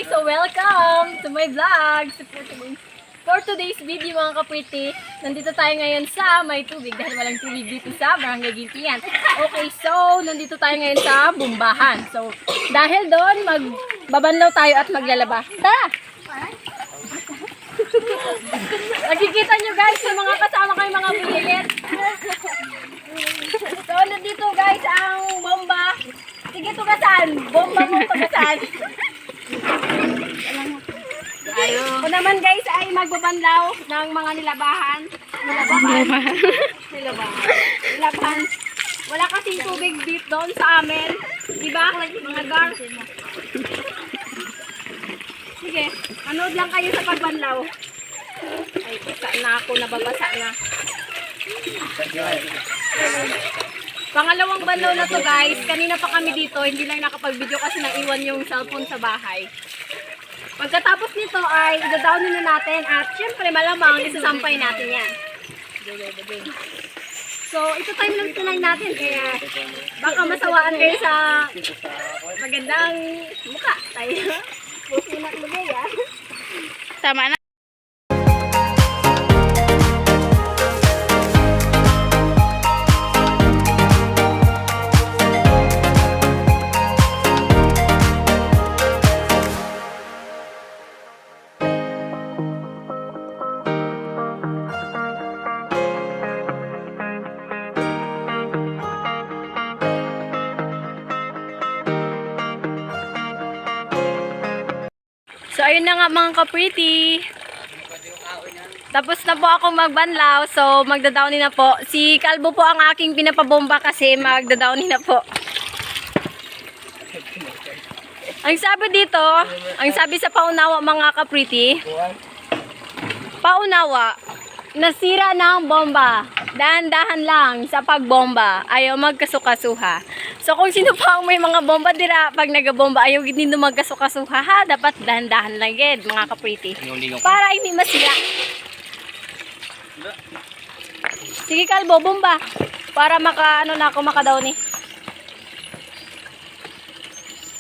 So welcome to my vlog. For today's video mga kapwiti, nandito tayo ngayon sa may tubig dahil walang tubig dito sa Barangay Gintian. Okay, so nandito tayo ngayon sa Bumbahan. So dahil doon magbabanlaw tayo at maglalaba. Tara! Nakikita nyo guys yung mga kasama ko yung mga bulilit. So nandito guys ang bomba. Sige, tugasan. Bomba mo tugasan. O naman guys ay magbabanlaw ng mga nilabahan. Nilabahan. Wala kasing tubig deep doon sa amin. Diba? Mga gar. Sige, manood lang kayo sa pagbanlaw. Ay, basa na ako. Nababasa na. Pangalawang banlaw na to guys. Kanina pa kami dito. Hindi lang nakapag-video kasi naiwan yung cellphone sa bahay. Pagkatapos nito ay idadownin na natin at syempre malamang isasampay natin yan. So ito time lang tunay natin kaya baka masawaan kayo sa magandang mukha tayo. Puso na lugay ah. Tama na. So ayun na nga mga ka-pretty. Tapos na po ako magbanlaw. So magdadownin na po. Si Kalbo po ang aking pinapabomba kasi magdadownin na po. Ang sabi dito, ang sabi sa paunawa mga ka-pretty, paunawa, nasira na ang bomba. Dahan-dahan lang sa pagbomba. Ayaw magkasukasuha. So kung sino pa ang may mga bomba dira, pag nagabomba ayaw hindi magkasukasuha ha. Dapat dahan-dahan lang gid mga ka-pretty. Para hindi masira. Sige Kalbo, bomba. Para maka ano na ako makadaw ni.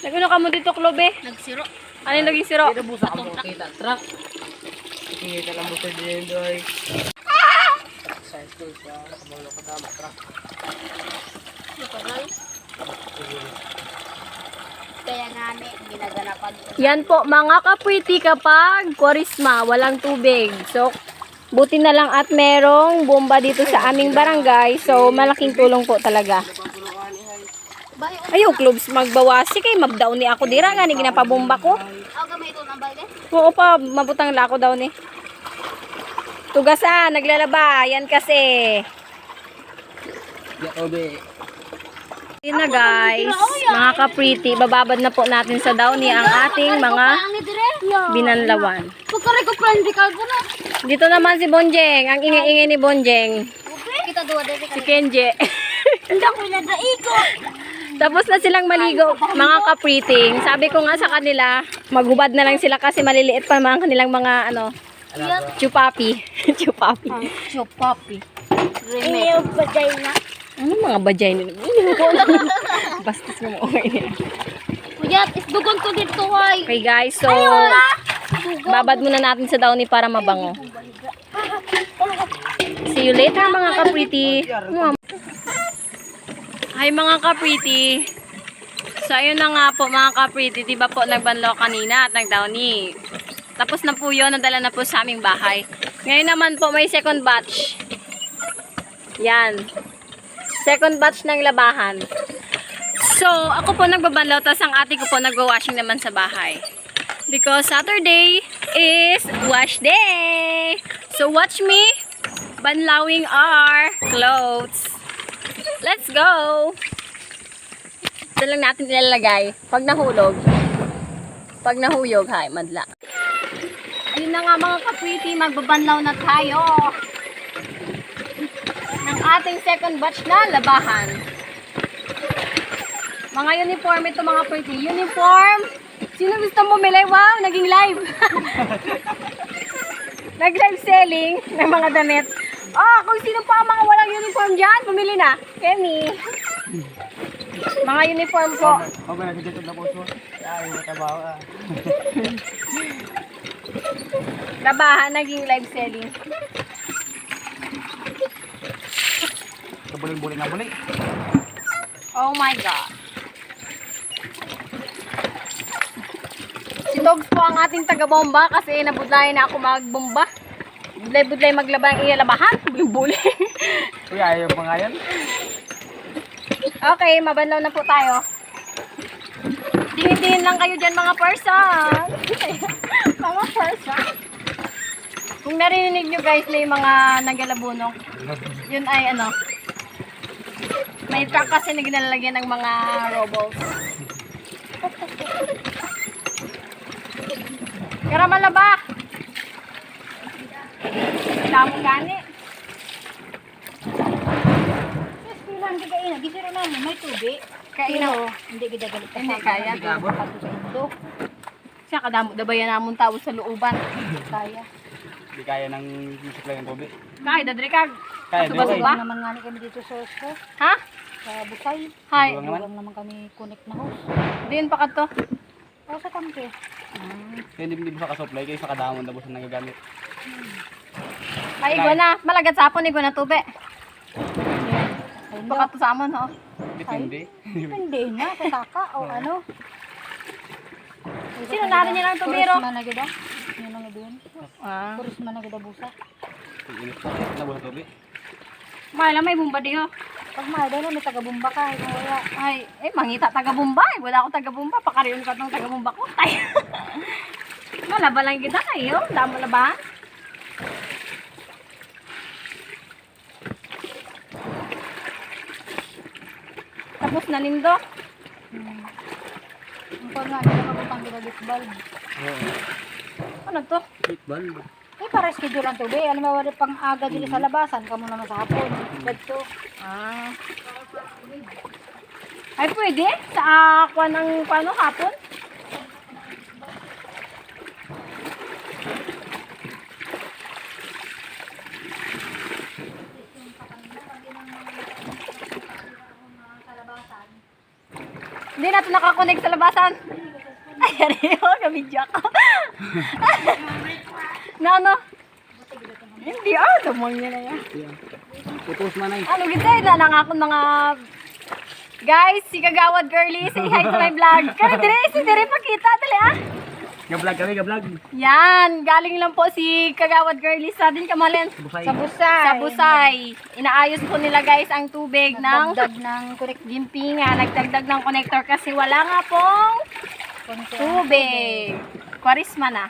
Nagano ka mo dito klobe? Nagsiro. Ano yung naging siro? Kita busa kamu kita truck. Kita lang mo sa dindoy. Sa ito sa kabalo ka tama truck. Kaya nga ginaganapan. Yan po mga ka-pretty kapag Kwarisma, walang tubig. So buti na lang at merong bomba dito sa aming barangay. So malaking tulong po talaga. Ayaw, clubs, magbawasi kay mabdaw ni ako dira nga ni ginapabomba ko. Aw gamay ito nang balde. Oo pa, mabutang lako daw ni. Tugasan, naglalaba. Yan kasi. Ya obe. Yun na guys, mga ka-pretty, bababad na po natin sa downy ang ating mga binanlawan. Pagkari ko friend ka na. Dito naman si Bonjeng, ang ingay-ingay ni Bonjeng. Kita duwa dito Si Kenje. Hindi ko na daiko. Tapos na silang maligo, mga ka-pretty. Sabi ko nga sa kanila, maghubad na lang sila kasi maliliit pa mga kanilang mga ano, chupapi. Chupapi. Chopapi. Iyo, bajay na. Ano mga bajay nila? Bastos mo okay niya. Kuya, isdugon ko dito ay. Okay guys, so babad muna natin sa downy para mabango. See you later mga ka-pretty. Hi mga ka-pretty. So ayun na nga po mga ka-pretty, diba po nagbanlaw kanina at nag-downy. Tapos na po yun, nadala na po sa aming bahay. Ngayon naman po may second batch. Yan. Second batch ng labahan. So ako po nagbabanlaw, tapos ang ate ko po nagwa-washing naman sa bahay. Because Saturday is wash day. So watch me banlawing our clothes. Let's go! Ito lang natin ilalagay. Pag nahulog. Pag nahuyog, hay, madla. Yun na nga mga ka-pretty, magbabanlaw na tayo. Ng ating second batch na labahan. Mga uniform ito mga pretty. Uniform! Sino gusto bumili? Wow, naging live! Nag-live selling ng mga damit. Oh, kung sino pa ang mga walang uniform dyan, bumili na. Kemi. Mga uniform po. Okay, na dito na po. Ay, nakabawa ah. Labahan, naging live selling. Kabuling-buling na buli. Oh my God. Si Dogs po ang ating taga-bomba kasi nabudlayan na ako magbomba. Budlay-budlay maglaba ang iyalabahan. Buling-buling. Kuya, ayaw pa nga yan. Okay, mabanlaw na po tayo. Tingin-tingin lang kayo dyan mga person. Mga person. Kung narinig nyo guys, may mga nagalabunong. Yun ay ano. May truck kasi na ginalagyan ng mga robots. Karamala ba? Damo gani. Yes, kulang ka kaina. Gisiro namin, may tubig. Kaina Pero, hindi kita galit. Hindi kaya. Pagod sa indo. Siya kadamo dabayan namon tao sa looban. Kaya. Hindi kaya ng music lang yung tubig. Kaya dadri kag. Kaya, Asuba-suba. di ba? Dugang naman nga ni kami dito sa Osco. Ha? Sa Bukay. Hi. Dugang naman kami connect na house. Diin pa kadto. O sa kampe. Kaya hindi mo sa ka-supply, kayo sa kadamon na busan nagagamit. Ay iguana, malagat sa apon iguana tube. Ay, hindi. Baka to sa amon ho. Depende. Hindi na, sa taka o ano. Sino narin niya lang tubero? Puris man na gida. Yun ang doon. Ah. Puris man na gida busa. Init pa. Nabuhan tubig. Wala may bumba di ho. Pag maada na, may taga-bumba ka. Kung wala. Ay, mangita taga-bumba. Wala akong taga-bumba. Pakariyon ka tong taga-bumba ko. Ay. Malaba lang kita kayo. Damo labahan. Tapos na nindo. Ang pag nga, hindi na mabutang gida disbal. Oo. Ano to? Bitbal. Eh, para schedule ang tubig. Alam mo, wala pang aga dili sa labasan. Kamu naman sa hapon. Dito. Ah. Ay, pwede? Sa aqua ng paano hapon? Hindi na ito nakakonect sa labasan. Ay, ariyo, kamidyo ako. Na ano? Hindi, damang niya na yan. Putos man ay. Ano gito, na lang ako mga... Guys, si Kagawad Girly, say hi to my vlog. Kami dire pakita, dali ah. Ga-vlog kami, ga-vlog. Yan, galing lang po si Kagawad Girly sa din Kamalen. Busay. Sa busay. Sa Busay. Inaayos po nila guys ang tubig ng Nagdagdag ng correct Gimpi nga. Nagdagdag ng connector kasi wala nga pong konti. tubig. Kwarisma na.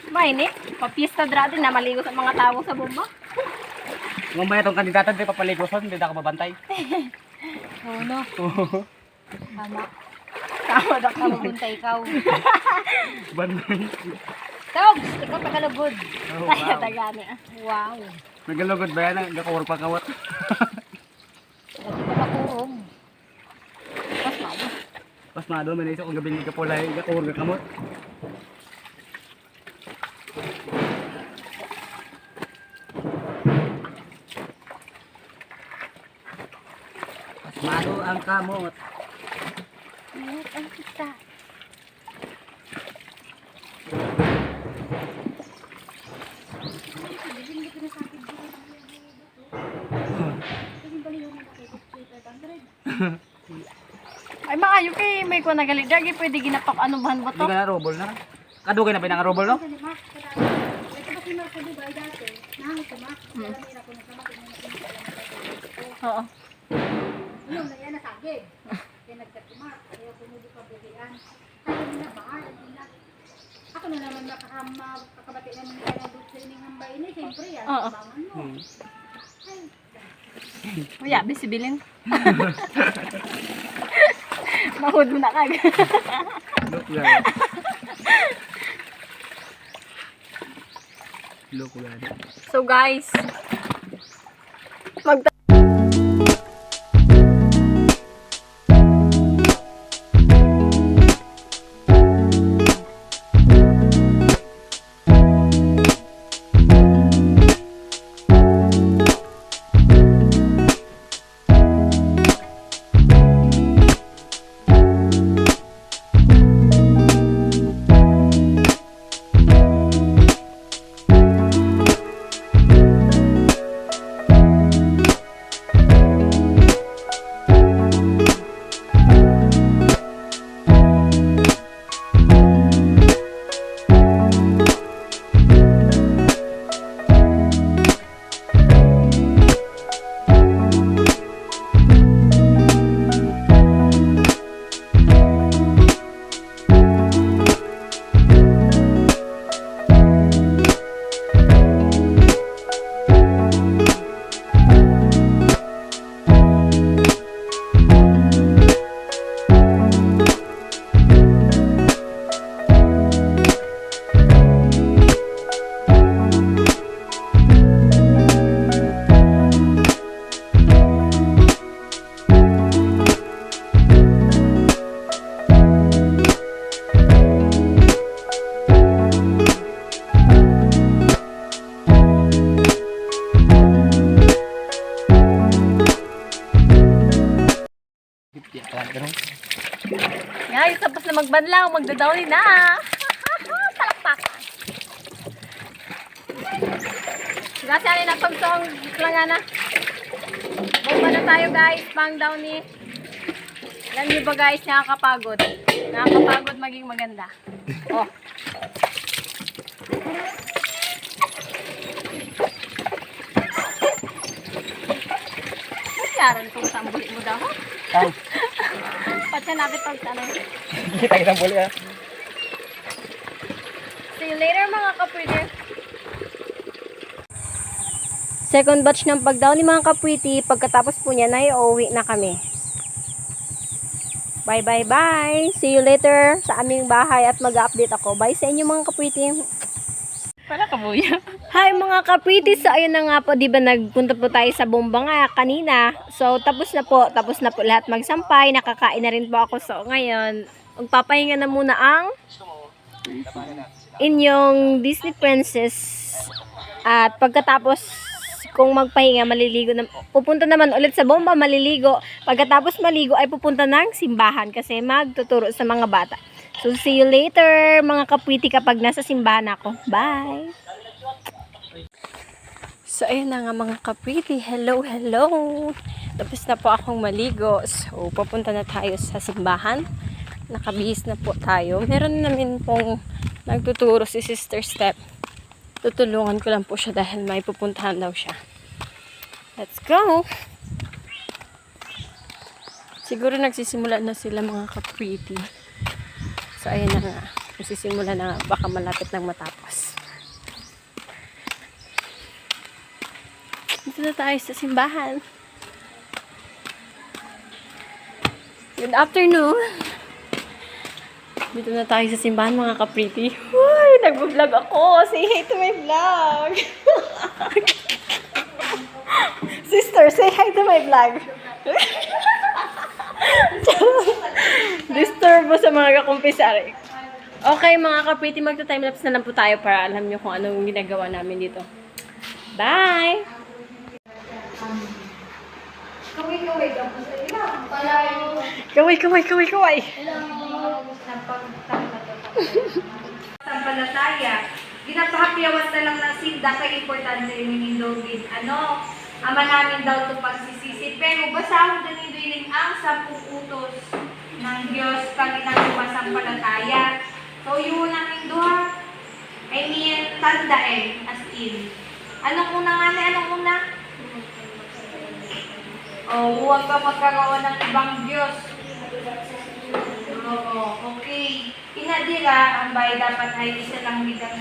Mainit. Papista dra din na maligo sa mga tao sa bomba. Mamaya itong kandidata, hindi papaligoson, hindi na ako mabantay. Oo, no. Tama. Tama na ka. Magunta ikaw. Bantay. Togs, ikaw tagalugod. Oh, Tayo wow. tagani ah. Wow. Nagalugod ba yan? Nagkawar pa kawat. Dati pa makurong. Mas malo. Pas na doon, may naisip kong gabing kapulay, gakawar ka kamot. Pasmado ang kamot. Ayun, ang kita. Ay maayo kay may ko nagalidagi pwede ginapak ano bahan ba Hindi to? ka na robol na. Kadugay na pinaka-robol, no? Ito ba si Marco Dubai dati? Nangit ko, Ma. Alam ko na sa Marco. Oo. Ano na yan, nasagig. Kaya nagkatuma. Ayaw ko hindi pa bigyan. Kaya na ba? Ako na naman makakabati naman kaya doon sa ining hambay na. Siyempre yan. Oo. Bangan mo. Kuya, bisibilin. Mahod mo na kag. Look guys. Look guys. So guys, mag Ay, tapos na magbanlaw, magdadawin na. Palakpakan. Kasi ano na pagsong lang na. Bomba na tayo guys, pang downy. Alam niyo ba guys, nakakapagod. Nakakapagod maging maganda. Oh. Yaran kung sambuli mo daw. Tang. Patsa napit pag tanong. Kita kita boleh ya. See you later mga kapwede. Second batch ng pagdaw ni mga kapwede. Pagkatapos po niya na uuwi na kami. Bye bye bye. See you later sa aming bahay at mag-update ako. Bye sa inyo mga kapwede. Para kabuya. Hi mga kapwede. So ayun na nga po, di ba nagpunta po tayo sa bomba nga kanina. So tapos na po lahat magsampay. Nakakain na rin po ako. So ngayon, magpapahinga na muna ang inyong Disney Princess. At pagkatapos kung magpahinga, maliligo na, pupunta naman ulit sa bomba, maliligo. Pagkatapos maligo ay pupunta ng simbahan kasi magtuturo sa mga bata. So see you later mga kapwede kapag nasa simbahan ako. Bye! So ayun na nga mga kapwede. Hello, hello! Tapos na po akong maligo. So papunta na tayo sa simbahan. Nakabihis na po tayo. Meron namin pong nagtuturo si Sister Step. Tutulungan ko lang po siya dahil may pupuntahan daw siya. Let's go! Siguro nagsisimula na sila mga kapwede. So ayun na nga. Nagsisimula na nga. Baka malapit nang matapos. Dito na tayo sa simbahan. Good afternoon! Dito na tayo sa simbahan mga kapwede. Uy, nag-vlog ako. Say hi to my vlog. Sister, say hi to my vlog. Disturbo sa mga kakumpisari. Okay mga kapwede, magta-timelapse na lang po tayo para alam nyo kung anong ginagawa namin dito. Bye! Kaway! Sampalataya. Ginapahapyawan na lang ng sinda kay importante ni David. Ama namin daw ito pagsisisi. Pero basahon din ni Dwayne ang 10 utos ng Diyos kaninang sumasampalataya. So yun namin duha. I mean, tanda as in. Anong una nga na? Anong una? Huwag ka magkagawa ng ibang Diyos. Oo, okay. Inadira, ang bay dapat ay isa lang bidang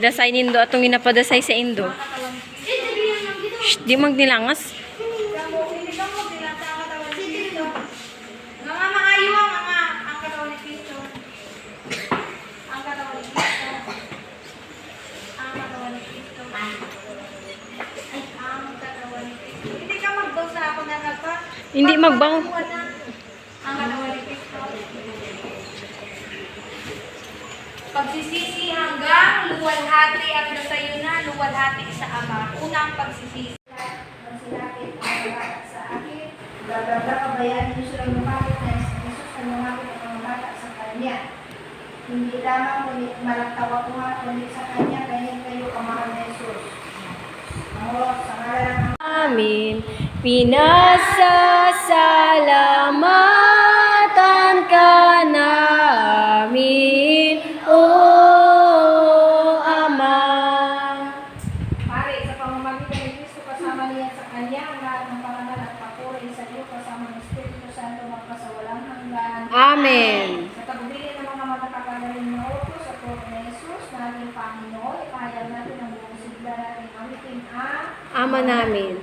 Gidasay nindo atong ginapadasay sa indo. Shh, di magnilangas. Hindi ka magbaw sa ako na nagpa. Hindi magbaw. Ang katawan ni Cristo. Pagsisisi hanggang luwalhati ang nasayo na, luwalhati sa Ama. Unang pagsisisi. Masilapit ang mga sa akin. Gaganda kabayaan niyo silang lumapit na Jesus ang lumapit ang mga bata sa Kanya. Hindi lamang kundi malagtawa ko nga kundi sa Kanya, ganyan kayo kamahal na Jesus. Ang sa ngalan ng Amin. Pinasasalamatan ka namin, O Ama. Pare, sa pamamagitan ni Kristo kasama niya sa Kanya, ang lahat ng pangalan at papuri sa iyo kasama ng Espiritu Santo magpasawalang hanggan. Amen. Sa tagubilin ng mga matatapagaling na utos sa Puro ni Jesus na ating Panginoon, ipahayag natin ang buong sigla natin awitin ang Ama namin.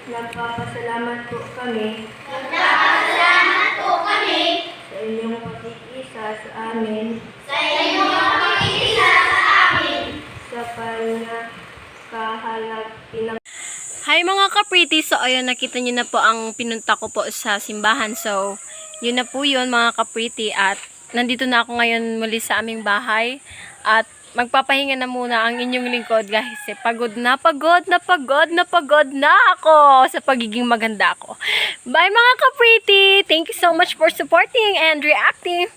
Nagpapasalamat po kami sa inyong pag-iisa sa amin sa panakahalag pinag Hi mga ka-pretty! So ayun, nakita niyo na po ang pinunta ko po sa simbahan. So yun na po yun mga ka-pretty. At nandito na ako ngayon muli sa aming bahay. At magpapahinga na muna ang inyong lingkod guys. Pagod na ako sa pagiging maganda ko. Bye mga ka-pretty! Thank you so much for supporting and reacting!